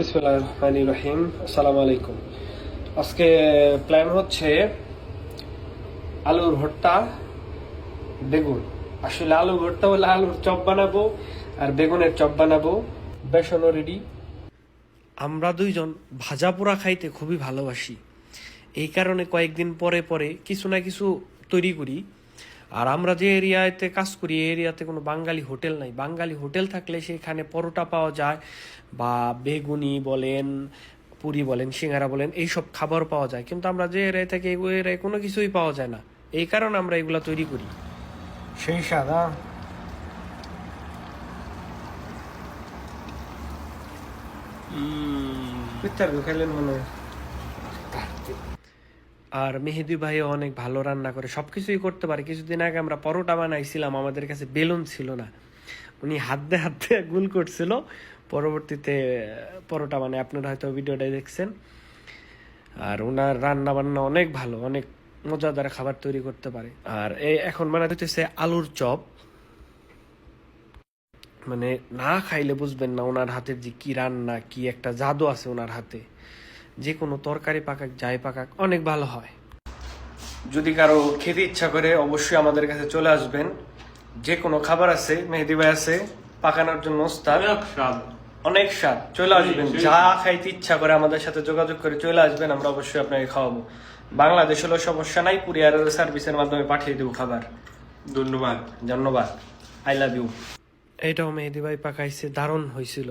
বিসমিল্লাহির রহমানির রহিম। আসসালামু আলাইকুম। আজকে প্ল্যান হচ্ছে আলুর ভর্তা, বেগুন। আসলে আলু ভর্তা হলে আলুর চপ বানাবো আর বেগুনের চপ বানাবো। বেসনও রেডি। আমরা দুইজন ভাজা পোড়া খাইতে খুবই ভালোবাসি, এই কারণে কয়েকদিন পরে পরে কিছু না কিছু তৈরি করি। আর আমরা যে এরিয়াতে কাজ করি এই এরিয়াতে কোনো বাঙালি হোটেল নাই। বাঙালি হোটেল থাকলে সেখানে পরোটা পাওয়া যায়, বা বেগুনি বলেন, পুরি বলেন, সিঙ্গারা বলেন, এইসব খাবার পাওয়া যায়। কিন্তু আমরা যে এরিয়ায় থাকি ওই এরিয়ায় কোনো কিছুই পাওয়া যায় না, এই কারণে আমরা এগুলা তৈরি করি। সেই সাদা খেলেন মনে হয়। আর মেহেদি ভাইও অনেক ভালো রান্না করে, সবকিছুই করতে পারে। কিছুদিন আগে আমরা পরোটা বানাইছিলাম, আমাদের কাছে বেলুন ছিল না, উনি হাতে হাতে গুল করছিল। পরবর্তীতে পরোটা বানায়, আপনারা হয়তো ভিডিওটা দেখছেন। আর ওনার রান্না বান্না অনেক ভালো, অনেক মজাদার খাবার তৈরি করতে পারে। আর এই এখন বানাতে হচ্ছে আলুর চপ। মানে না খাইলে বুঝবেন না ওনার হাতের যে কি রান্না, কি একটা জাদু আছে ওনার হাতে। যে কোনো তরকারি পাকাক যাই পাকাক অনেক ভালো হয়। যদি কারো খেতে ইচ্ছা করে অবশ্যই আমাদের কাছে চলে আসবেন। যে কোনো খাবার আছে, মেহেদি ভাই আছে পাকানোর জন্য ওস্তাদ। অনেক স্বাদ, চলে আসবেন। যা খাইতে ইচ্ছা করে আমাদের সাথে যোগাযোগ করে চলে আসবেন, আমরা অবশ্যই আপনাকে খাওয়াবো। বাংলাদেশ হলো সমস্যা নাই, কুরিয়ার সার্ভিসের মাধ্যমে পাঠিয়ে দেবো খাবার। ধন্যবাদ। ধন্যবাদ, আই লাভ ইউ। এইটাও মেহেদি ভাই পাকাইছে, দারুণ হয়েছিল।